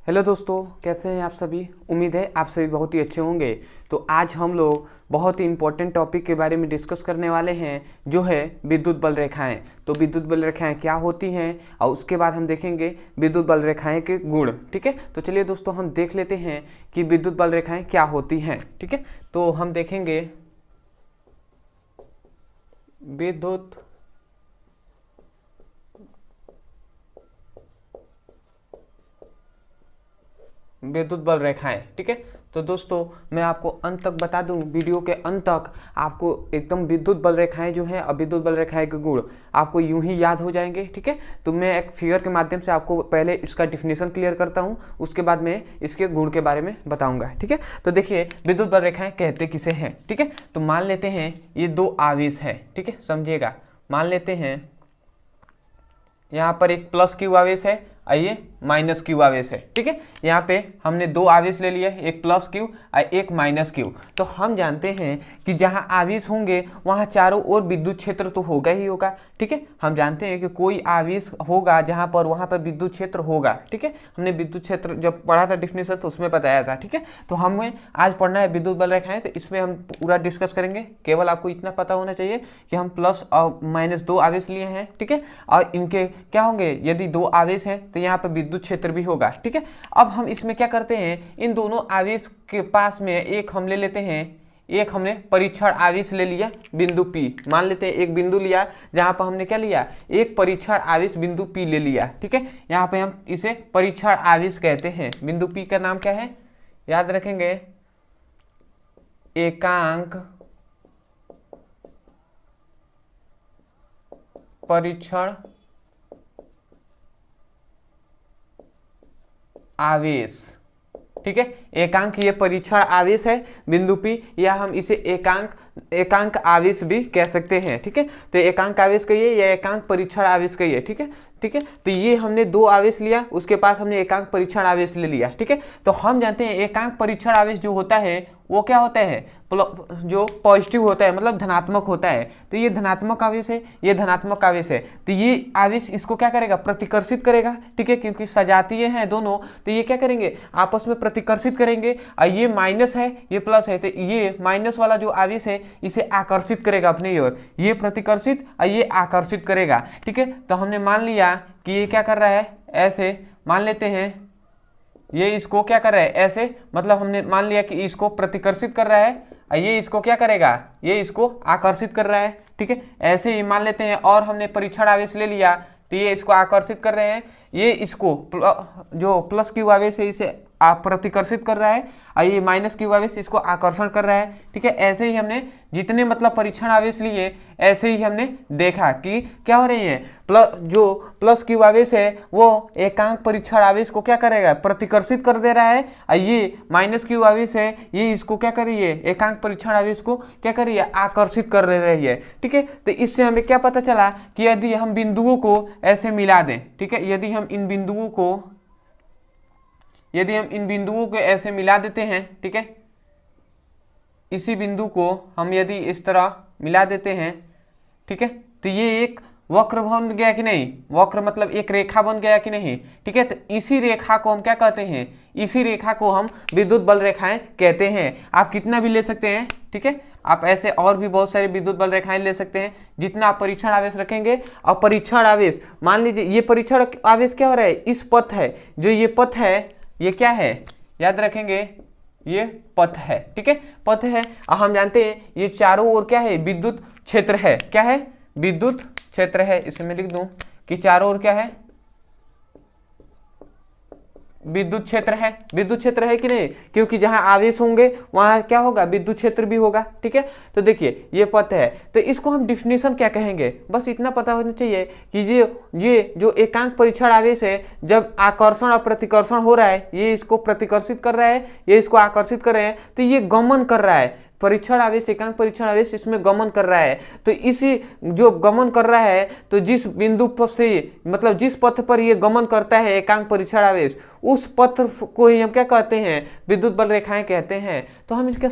Hello दोस्तों, कैसे हैं आप सभी। उम्मीद है आप सभी बहुत ही अच्छे होंगे। तो आज हम लोग बहुत ही इंपॉर्टेंट टॉपिक के बारे में डिस्कस करने वाले हैं, जो है विद्युत बल रेखाएं। तो विद्युत बल रेखाएं क्या होती हैं और उसके बाद हम देखेंगे विद्युत बल रेखाएं के गुण। ठीक है, तो चलिए दोस्तों हम देख लेते हैं कि विद्युत बल रेखाएं क्या होती हैं। ठीक है, तो हम देखेंगे विद्युत बल रेखाएं। ठीक है, तो दोस्तों मैं आपको अंत तक बता दूं, वीडियो के अंत तक आपको एकदम विद्युत बल रेखाएं जो हैं और विद्युत बल रेखाएं के गुण आपको यूं ही याद हो जाएंगे। ठीक है, तो मैं एक फिगर के माध्यम से आपको पहले इसका डिफिनेशन क्लियर करता हूं, उसके बाद मैं इसके गुण के बारे में बताऊंगा। ठीक है, तो देखिए विद्युत बल रेखाएं कहते किसे हैं। ठीक है, तो मान लेते हैं ये दो आवेश है। ठीक है, समझिएगा, मान लेते हैं यहाँ पर एक प्लस क्यू आवेश है और ये माइनस क्यू आवेश है। ठीक है, यहाँ पे हमने दो आवेश ले लिया, एक प्लस क्यू और एक माइनस क्यू। तो हम जानते हैं कि जहाँ आवेश होंगे वहाँ चारों ओर विद्युत क्षेत्र तो होगा ही होगा। ठीक है, हम जानते हैं कि कोई आवेश होगा जहाँ पर वहाँ पर विद्युत क्षेत्र होगा। ठीक है, हमने विद्युत क्षेत्र जब पढ़ा था डिफिनेशन तो उसमें बताया था। ठीक है, तो हमें आज पढ़ना है विद्युत बल रेखाएं, तो इसमें हम पूरा डिस्कस करेंगे। केवल आपको इतना पता होना चाहिए कि हम प्लस और माइनस दो आवेश लिए हैं। ठीक है, और इनके क्या होंगे, यदि दो आवेश हैं तो यहाँ पर विद्युत क्षेत्र भी होगा। ठीक है, अब हम इसमें क्या करते हैं, इन दोनों आवेश के पास में एक हम ले लेते हैं, एक हमने परीक्षण आवेश ले लिया बिंदु P। मान लेते हैं एक बिंदु लिया जहां पर हमने क्या लिया, एक परीक्षण आवेश बिंदु P ले लिया। ठीक है, यहाँ पे हम इसे परीक्षण आवेश कहते हैं। बिंदु P का नाम क्या है, याद रखेंगे, एकांक परीक्षण आवेश। ठीक है, एकांक ये परीक्षण आवेश है बिंदु P, या हम इसे एकांक आवेश भी कह सकते हैं। ठीक है, तो एकांक आवेश कहिए या एकांक परीक्षण आवेश कहिए। ठीक है, ठीक है, तो ये हमने दो आवेश लिया, उसके पास हमने एकांक परीक्षण आवेश ले लिया। ठीक है, तो हम जानते हैं एकांक परीक्षण आवेश जो होता है वो क्या होता है, जो पॉजिटिव होता है, मतलब धनात्मक होता है। तो ये धनात्मक आवेश है, ये धनात्मक आवेश है, तो ये आवेश इसको क्या करेगा, प्रतिकर्षित करेगा। ठीक है, क्योंकि सजातीय हैं दोनों, तो ये क्या करेंगे, आपस में प्रतिकर्षित करेंगे। और ये माइनस है, ये प्लस है, तो ये माइनस वाला जो आवेश है इसे आकर्षित करेगा अपनी ओर, ये प्रतिकर्षित और ये आकर्षित करेगा। ठीक है, तो हमने मान लिया कि ये क्या कर रहा है, ऐसे मान लेते हैं, ये इसको क्या कर रहा है, ऐसे, मतलब हमने मान लिया कि इसको प्रतिकर्षित कर रहा है और ये इसको क्या करेगा, ये इसको आकर्षित कर रहा है। ठीक है, ऐसे ही मान लेते हैं, और हमने परीक्षण आवेश ले लिया तो ये इसको आकर्षित कर रहे हैं, ये इसको जो प्लस क्यू आवेश है इसे प्रतिकर्षित कर रहा है और ये माइनस क्यू आवेश इसको आकर्षण कर रहा है। ठीक है, ऐसे ही हमने जितने मतलब परीक्षण आवेश लिए ऐसे ही हमने देखा कि क्या हो रही है, जो प्लस क्यू आवेश है वो एकांक परीक्षण आवेश को क्या करेगा, प्रतिकर्षित कर दे रहा है, और ये माइनस क्यू आवेश है ये इसको क्या कर रही है, एकांक परीक्षण आवेश को क्या कर रही है, आकर्षित कर रही है। ठीक है, तो इससे हमें क्या पता चला कि यदि हम बिंदुओं को ऐसे मिला दें, ठीक है, यदि हम इन बिंदुओं को ऐसे मिला देते हैं, ठीक है, इसी बिंदु को हम यदि इस तरह मिला देते हैं, ठीक है, तो ये एक वक्र बन गया कि नहीं, वक्र मतलब एक रेखा बन गया कि नहीं। ठीक है, तो इसी रेखा को हम क्या कहते हैं, इसी रेखा को हम विद्युत बल रेखाएं कहते हैं। आप कितना भी ले सकते हैं, ठीक है, आप ऐसे और भी बहुत सारे विद्युत बल रेखाएं ले सकते हैं, जितना आप परीक्षण आवेश रखेंगे। और परीक्षण आवेश मान लीजिए ये परीक्षण आवेश क्या हो रहा है, इस पथ है, जो ये पथ है ये क्या है, याद रखेंगे, ये पथ है। ठीक है, पथ है, और हम जानते हैं ये चारों ओर क्या है, विद्युत क्षेत्र है। क्या है, विद्युत क्षेत्र है। इसे मैं लिख दूं कि चारों ओर क्या है, विद्युत क्षेत्र है। विद्युत क्षेत्र है कि नहीं, क्योंकि जहां आवेश होंगे वहां क्या होगा, विद्युत क्षेत्र भी होगा। ठीक है, तो देखिए ये पथ है, तो इसको हम डिफिनेशन क्या कहेंगे, बस इतना पता होना चाहिए कि ये जो एकांक परीक्षण आवेश है, जब आकर्षण और प्रतिकर्षण हो रहा है, ये इसको प्रतिकर्षित कर रहा है, ये इसको आकर्षित कर रहे हैं, तो ये गमन कर रहा है। परीक्षण आवेश, एकांक परीक्षण आवेश इसमें गमन कर रहा है, तो इसी जो गमन कर रहा है, तो जिस बिंदु पर से मतलब जिस पथ पर ये गमन करता है एकांक परीक्षण आवेश, उस पथ को ही हम क्या कहते हैं, विद्युत बल रेखाएं कहते हैं। तो हम इसका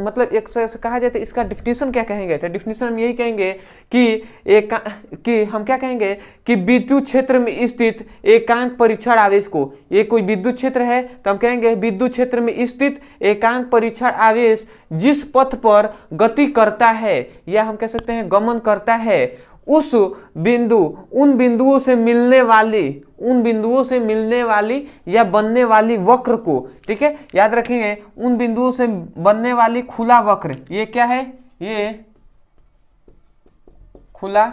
मतलब एक से कहा जाए तो इसका डिफिनीशन क्या कहेंगे, तो डिफिनीशन हम यही कहेंगे कि हम क्या कहेंगे कि विद्युत क्षेत्र में स्थित एकांक परीक्षण आवेश को, ये कोई विद्युत क्षेत्र है तो हम कहेंगे विद्युत क्षेत्र में स्थित एकांक परीक्षण आवेश जिस पथ पर गति करता है या हम कह सकते हैं गमन करता है, उन बिंदुओं से मिलने वाली या बनने वाली वक्र को, ठीक है, याद रखेंगे उन बिंदुओं से बनने वाली खुला वक्र, ये क्या है, ये खुला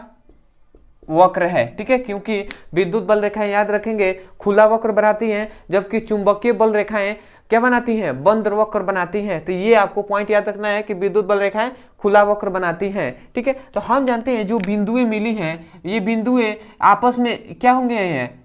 वक्र है, ठीक है, क्योंकि विद्युत बल रेखाएं याद रखेंगे खुला वक्र बनाती हैं, जबकि चुंबकीय बल रेखाएं क्या बनाती हैं, बंद वक्र बनाती हैं। तो ये आपको पॉइंट याद रखना है कि विद्युत बल रेखाएं खुला वक्र बनाती हैं, ठीक है। तो हम जानते हैं जो बिंदुएं मिली हैं, ये बिंदुएं आपस में क्या होंगे,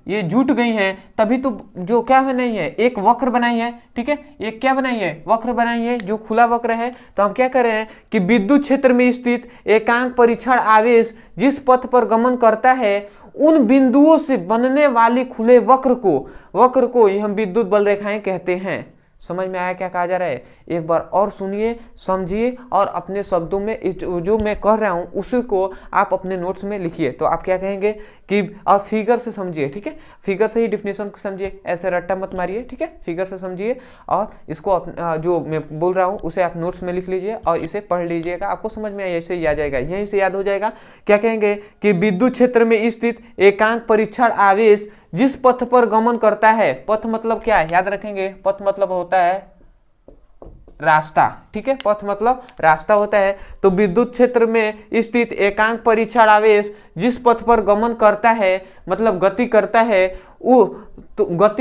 ये जुट गई हैं, तभी तो जो क्या बनाई है, एक वक्र बनाई है, ठीक है, ये क्या बनाई है, वक्र बनाई है, जो खुला वक्र है। तो हम क्या कर रहे हैं कि विद्युत क्षेत्र में स्थित एकांक परीक्षण आवेश जिस पथ पर गमन करता है, उन बिंदुओं से बनने वाली खुले वक्र को ही हम विद्युत बल रेखाएं कहते हैं। समझ में आया क्या कहा जा रहा है, एक बार और सुनिए, समझिए और अपने शब्दों में जो मैं कह रहा हूं उसी को आप अपने नोट्स में लिखिए। तो आप क्या कहेंगे कि आप फिगर से समझिए, ठीक है, फिगर से ही डिफिनेशन को समझिए, ऐसे रट्टा मत मारिए, ठीक है, फिगर से समझिए और इसको जो मैं बोल रहा हूं उसे आप नोट्स में लिख लीजिए और इसे पढ़ लीजिएगा, आपको समझ में ऐसे ही आ जाएगा, यहीं से याद हो जाएगा। क्या कहेंगे कि विद्युत क्षेत्र में स्थित एकांक परीक्षण आवेश जिस पथ पर गमन करता है, पथ मतलब क्या है, याद रखेंगे पथ मतलब होता है रास्ता, ठीक है, पथ मतलब रास्ता होता है। तो विद्युत क्षेत्र में स्थित एकांक परीक्षण आवेश जिस पथ पर गमन करता है, मतलब गति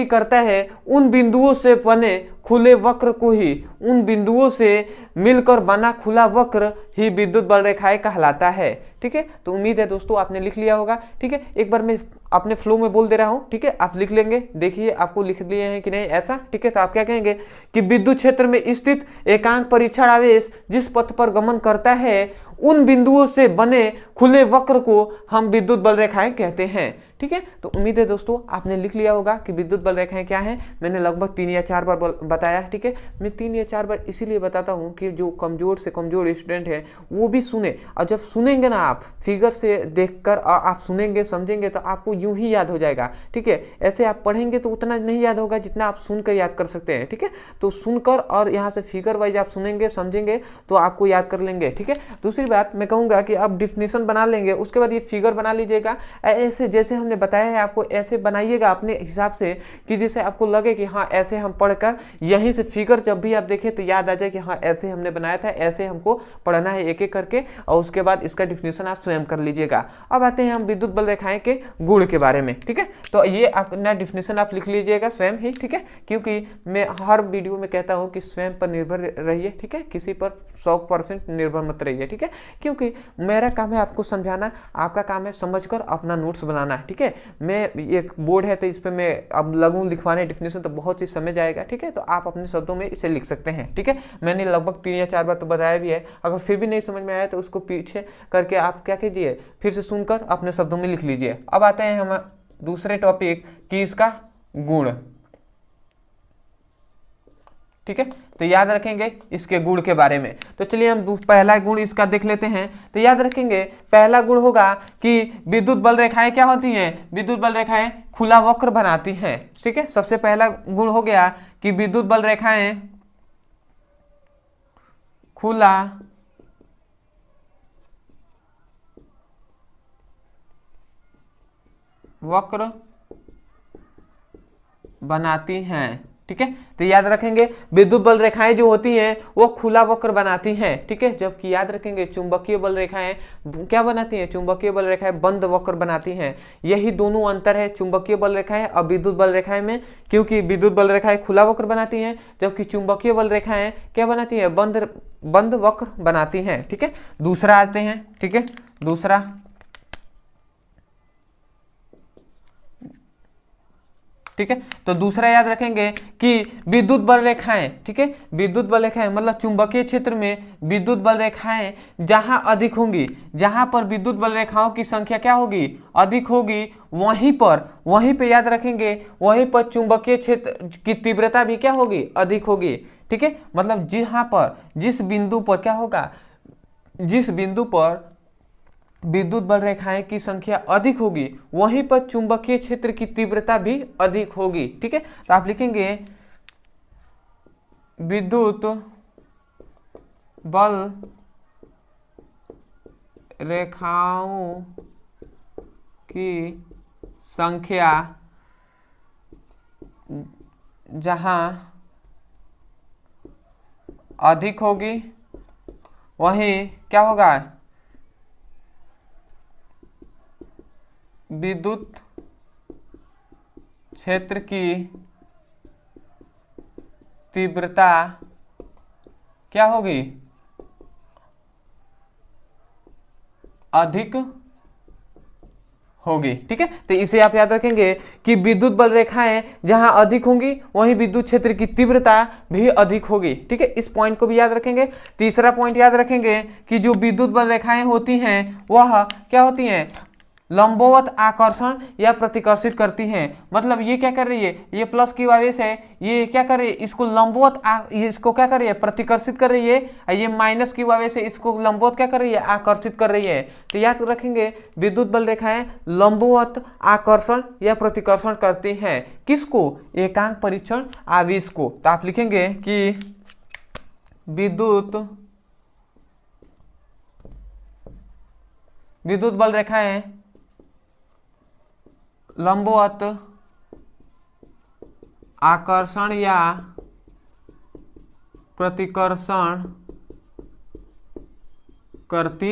करता है, उन बिंदुओं से बने खुले वक्र को ही, उन बिंदुओं से मिलकर बना खुला वक्र ही विद्युत बल रेखाएं कहलाता है, ठीक है। तो उम्मीद है दोस्तों आपने लिख लिया होगा, ठीक है, एक बार मैं अपने फ्लो में बोल दे रहा हूं, ठीक है, आप लिख लेंगे, देखिए आपको लिख लिए हैं कि नहीं ऐसा, ठीक है। तो आप क्या कहेंगे कि विद्युत क्षेत्र में स्थित एकांक परीक्षण आवेश जिस पथ पर गमन करता है, उन बिंदुओं से बने खुले वक्र को हम विद्युत बल रेखाएं कहते हैं, ठीक है। तो उम्मीद है दोस्तों आपने लिख लिया होगा कि विद्युत बल रेखाएं क्या हैं। मैंने लगभग 3 या 4 बार बताया, ठीक है, मैं 3 या 4 बार इसीलिए बताता हूं कि जो कमजोर से कमजोर स्टूडेंट है वो भी सुने, और जब सुनेंगे ना आप फिगर से देखकर और आप सुनेंगे समझेंगे तो आपको यूं ही याद हो जाएगा, ठीक है। ऐसे आप पढ़ेंगे तो उतना नहीं याद होगा जितना आप सुनकर याद कर सकते हैं, ठीक है। तो सुनकर और यहाँ से फिगर वाइज आप सुनेंगे समझेंगे तो आपको याद कर लेंगे, ठीक है। दूसरी बात मैं कहूँगा कि आप डिफिनेशन बना लेंगे, उसके बाद ये फिगर बना लीजिएगा, ऐसे जैसे हमने बताया है आपको ऐसे बनाइएगा अपने हिसाब से कि जैसे आपको लगे कि हाँ ऐसे हम पढ़कर यहीं से फिगर जब भी आप देखें तो याद आ जाए कि हाँ ऐसे हमने बनाया था, ऐसे हमको पढ़ना है एक एक करके, और उसके बाद इसका डिफिनेशन आप स्वयं कर लीजिएगा। अब आते हैं हम विद्युत बल रेखाएं के गुण के बारे में, ठीक है। तो ये अपना डिफिनेशन आप लिख लीजिएगा स्वयं ही, ठीक है, क्योंकि मैं हर वीडियो में कहता हूँ कि स्वयं पर निर्भर रहिए, ठीक है, किसी पर 100% निर्भर मत रहिए, ठीक है, क्योंकि मेरा काम है आपको समझाना, आपका काम है समझकर अपना नोट्स बनाना, ठीक है। मैं एक बोर्ड है तो इस पर मैं अब लगूं लिखवाने डिफिनेशन तो बहुत ही समय जाएगा, ठीक है, तो आप अपने शब्दों में इसे लिख सकते हैं, ठीक है। मैंने लगभग 3 या 4 बार तो बताया भी है, अगर फिर भी नहीं समझ में आया तो उसको पीछे करके आप क्या कीजिए, फिर से सुनकर अपने शब्दों में लिख लीजिए। अब आते हैं हम दूसरे टॉपिक की इसका गुण, ठीक है। तो याद रखेंगे इसके गुण के बारे में। तो चलिए हम पहला गुण इसका देख लेते हैं। तो याद रखेंगे पहला गुण होगा कि विद्युत बल रेखाएं क्या होती हैं, विद्युत बल रेखाएं खुला वक्र बनाती हैं, ठीक है। सबसे पहला गुण हो गया कि विद्युत बल रेखाएं खुला वक्र बनाती हैं, ठीक है। तो याद रखेंगे विद्युत बल रेखाएं जो होती हैं वो खुला वक्र बनाती हैं, ठीक है, जबकि याद रखेंगे चुंबकीय बल रेखाएं क्या बनाती हैं, चुंबकीय बल रेखाएं बंद वक्र बनाती हैं। यही दोनों अंतर है चुंबकीय बल रेखाएं और विद्युत बल रेखाएं में, क्योंकि विद्युत बल रेखाएं खुला वक्र बनाती हैं जबकि चुंबकीय बल रेखाएं क्या बनाती हैं, बंद वक्र बनाती हैं, ठीक है। दूसरा आते हैं, ठीक है, दूसरा ठीक है। तो दूसरा याद रखेंगे कि विद्युत बल रेखाएं, ठीक है, विद्युत बल रेखाएं मतलब चुंबकीय क्षेत्र में विद्युत बल रेखाएं जहां अधिक होंगी, जहां पर विद्युत बल रेखाओं की संख्या क्या होगी, अधिक होगी, वहीं पे याद रखेंगे, वहीं पर चुंबकीय क्षेत्र की तीव्रता भी क्या होगी, अधिक होगी, ठीक है। मतलब जहां पर जिस बिंदु पर क्या होगा, जिस बिंदु पर विद्युत बल रेखाएं की संख्या अधिक होगी वहीं पर चुंबकीय क्षेत्र की तीव्रता भी अधिक होगी, ठीक है। तो आप लिखेंगे विद्युत बल रेखाओं की संख्या जहां अधिक होगी वहीं क्या होगा, विद्युत क्षेत्र की तीव्रता क्या होगी, अधिक होगी, ठीक है। तो इसे आप याद रखेंगे कि विद्युत बल रेखाएं जहां अधिक होंगी वहीं विद्युत क्षेत्र की तीव्रता भी अधिक होगी, ठीक है। इस पॉइंट को भी याद रखेंगे। तीसरा पॉइंट याद रखेंगे कि जो विद्युत बल रेखाएं होती हैं वह क्या होती हैं, लंबवत आकर्षण या प्रतिकर्षित करती हैं। मतलब ये क्या कर रही है, ये प्लस क्यू आवेश है, ये क्या कर रही है, इसको लंबवत इसको क्या कर रही है, प्रतिकर्षित कर रही है। ये माइनस क्यू आवेश है, इसको लंबवत क्या कर रही है, आकर्षित कर रही है। तो याद रखेंगे विद्युत बल रेखाएं लंबवत आकर्षण या प्रतिकर्षण करती हैं, किसको, एकांक परीक्षण आवेश को। तो आप लिखेंगे कि विद्युत बल रेखाएं लंबवत आकर्षण या प्रतिकर्षण करती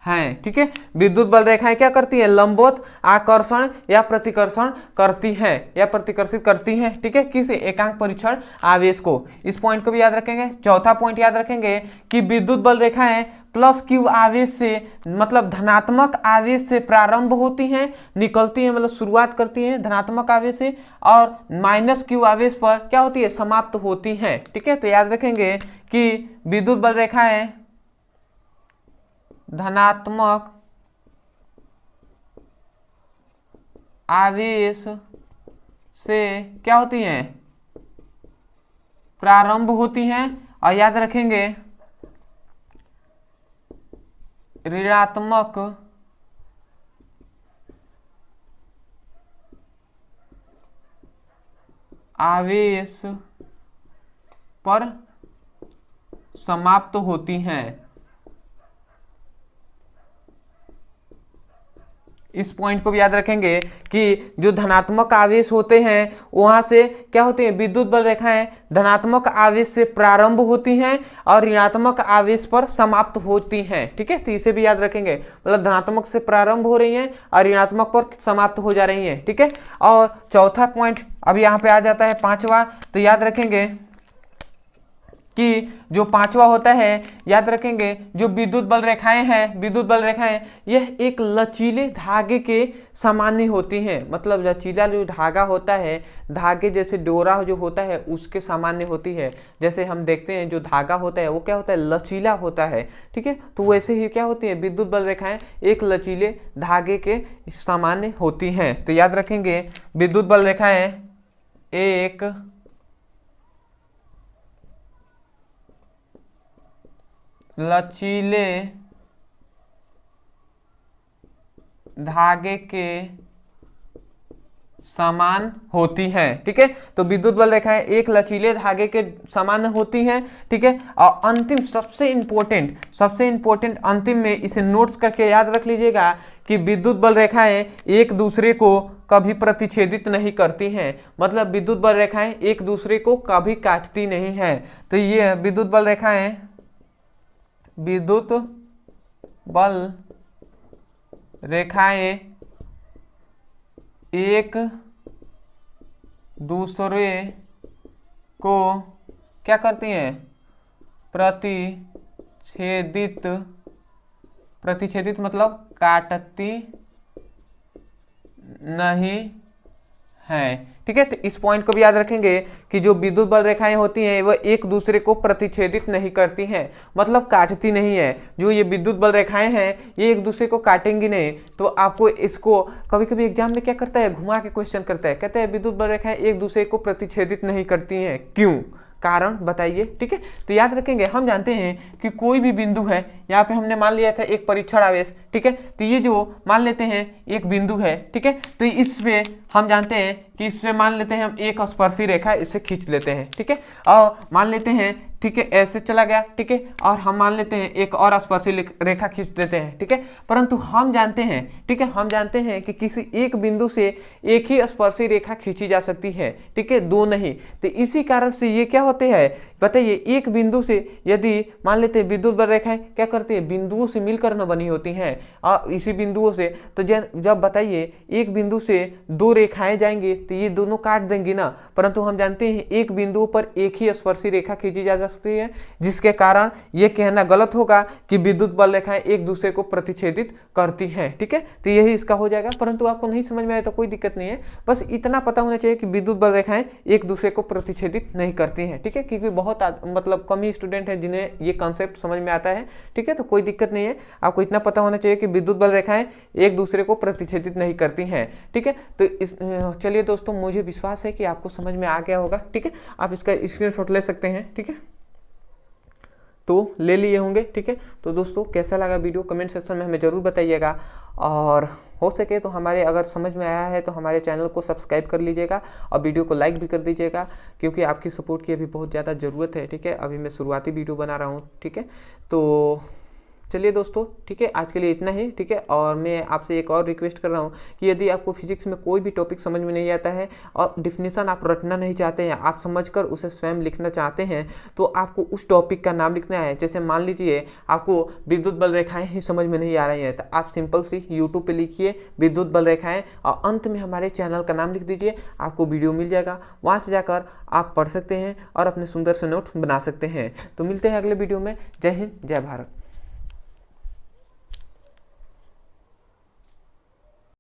हैं, ठीक है। विद्युत बल रेखाएं क्या करती हैं, लंबवत आकर्षण या प्रतिकर्षण करती हैं या प्रतिकर्षित करती हैं, ठीक है, किस एकांक परीक्षण आवेश को। इस पॉइंट को भी याद रखेंगे। चौथा पॉइंट याद रखेंगे कि विद्युत बल रेखाएं प्लस क्यू आवेश से मतलब धनात्मक आवेश से प्रारंभ होती हैं, निकलती हैं मतलब शुरुआत करती हैं धनात्मक आवेश से, और माइनस क्यू आवेश पर क्या होती है, समाप्त होती हैं, ठीक है। तो याद रखेंगे कि विद्युत बल रेखाएं धनात्मक आवेश से क्या होती हैं, प्रारंभ होती हैं, और याद रखेंगे ऋणात्मक आवेश पर समाप्त होती हैं। इस पॉइंट को भी याद रखेंगे कि जो धनात्मक आवेश होते हैं वहां से क्या होते हैं, विद्युत बल रेखाएं धनात्मक आवेश से प्रारंभ होती हैं और ऋणात्मक आवेश पर समाप्त होती हैं, ठीक है। तो इसे भी याद रखेंगे, मतलब धनात्मक से प्रारंभ हो रही हैं और ऋणात्मक पर समाप्त हो जा रही हैं, ठीक है। और चौथा पॉइंट अब यहाँ पे आ जाता है पांचवा। तो याद रखेंगे कि जो पांचवा होता है, याद रखेंगे जो विद्युत बल रेखाएं हैं, विद्युत बल रेखाएं यह एक लचीले धागे के सामान्य होती हैं। मतलब लचीला जो धागा होता है, धागे जैसे डोरा जो होता है उसके सामान्य होती है। जैसे हम देखते हैं जो धागा होता है वो क्या होता है, लचीला होता है, ठीक है। तो वैसे ही क्या होती है, विद्युत बल रेखाएं एक लचीले धागे के सामान्य होती हैं। तो याद रखेंगे विद्युत बल रेखाएं एक लचीले धागे के समान होती हैं, ठीक है। तो विद्युत बल रेखाएं एक लचीले धागे के समान होती हैं, ठीक है। और अंतिम सबसे इंपॉर्टेंट अंतिम में इसे नोट्स करके याद रख लीजिएगा कि विद्युत बल रेखाएं एक दूसरे को कभी प्रतिच्छेदित नहीं करती हैं। मतलब विद्युत बल रेखाएं एक दूसरे को कभी काटती नहीं है। तो ये विद्युत बल रेखाएं विद्युत बल रेखाएं एक दूसरे को क्या करती हैं, प्रतिच्छेदित मतलब काटती नहीं हैं। ठीक है, तो इस पॉइंट को भी याद रखेंगे कि जो विद्युत बल रेखाएं होती हैं वह एक दूसरे को प्रतिच्छेदित नहीं करती हैं, मतलब काटती नहीं है। जो ये विद्युत बल रेखाएं हैं ये एक दूसरे को काटेंगी नहीं। तो आपको इसको कभी कभी एग्जाम में क्या करता है, घुमा के क्वेश्चन करता है, कहता है विद्युत बल रेखाएं एक दूसरे को प्रतिच्छेदित नहीं करती हैं, क्यों, कारण बताइए। ठीक है, तो याद रखेंगे, हम जानते हैं कि कोई भी बिंदु है, यहाँ पे हमने मान लिया था एक परीक्षण आवेश। ठीक है, तो ये जो मान लेते हैं एक बिंदु है। ठीक है, तो इसमें हम जानते हैं कि इसमें मान लेते हैं हम एक स्पर्शी रेखा इसे खींच लेते हैं। ठीक है, और मान लेते हैं, ठीक है, ऐसे चला गया। ठीक है, और हम मान लेते हैं एक और स्पर्शी रेखा खींच देते हैं। ठीक है, परंतु हम जानते हैं, ठीक है, हम जानते हैं कि किसी एक बिंदु से एक ही स्पर्शी रेखा खींची जा सकती है। ठीक है, दो नहीं। तो इसी कारण से ये क्या होते हैं बताइए, एक बिंदु से यदि मान लेते हैं विद्युत बल रेखाएं क्या करती है, बिंदुओं से मिलकर न बनी होती हैं, और इसी बिंदुओं से तो जब बताइए एक बिंदु से दो रेखाएं जाएंगी तो ये दोनों काट देंगी ना, परंतु हम जानते हैं एक बिंदु पर एक ही स्पर्शी रेखा खींची जा सकती है, जिसके कारण ये कहना गलत होगा कि विद्युत बल रेखाएं एक दूसरे को प्रतिच्छेदित करती हैं। ठीक है, तो यही इसका हो जाएगा, परंतु आपको नहीं समझ में आए तो कोई दिक्कत नहीं है, बस इतना पता होना चाहिए कि विद्युत बल रेखाएं एक दूसरे को प्रतिच्छेदित नहीं करती हैं। ठीक है, क्योंकि बहुत मतलब कम ही स्टूडेंट है जिन्हें ये कॉन्सेप्ट समझ में आता है। ठीक है, तो कोई दिक्कत नहीं है, आपको इतना पता होना चाहिए कि विद्युत बल रेखाएं एक दूसरे को प्रतिच्छेदित नहीं करती हैं। ठीक है, तो चलिए दोस्तों, मुझे विश्वास है कि आपको समझ में आ गया होगा। ठीक है, आप इसका स्क्रीनशॉट ले सकते हैं। ठीक है, तो ले लिए होंगे। ठीक है, तो दोस्तों कैसा लगा वीडियो कमेंट सेक्शन में हमें ज़रूर बताइएगा, और हो सके तो हमारे अगर समझ में आया है तो हमारे चैनल को सब्सक्राइब कर लीजिएगा और वीडियो को लाइक भी कर दीजिएगा, क्योंकि आपकी सपोर्ट की अभी बहुत ज़्यादा ज़रूरत है। ठीक है, अभी मैं शुरुआती वीडियो बना रहा हूँ। ठीक है, तो चलिए दोस्तों, ठीक है, आज के लिए इतना ही। ठीक है, और मैं आपसे एक और रिक्वेस्ट कर रहा हूँ कि यदि आपको फिजिक्स में कोई भी टॉपिक समझ में नहीं आता है और डिफिनीशन आप रटना नहीं चाहते हैं, आप समझकर उसे स्वयं लिखना चाहते हैं, तो आपको उस टॉपिक का नाम लिखना है। जैसे मान लीजिए आपको विद्युत बल रेखाएं ही समझ में नहीं आ रही हैं, तो आप सिंपल सी यूट्यूब पे लिखिए विद्युत बल रेखाएं और अंत में हमारे चैनल का नाम लिख दीजिए, आपको वीडियो मिल जाएगा, वहाँ से जाकर आप पढ़ सकते हैं और अपने सुंदर से नोट्स बना सकते हैं। तो मिलते हैं अगले वीडियो में। जय हिंद, जय भारत।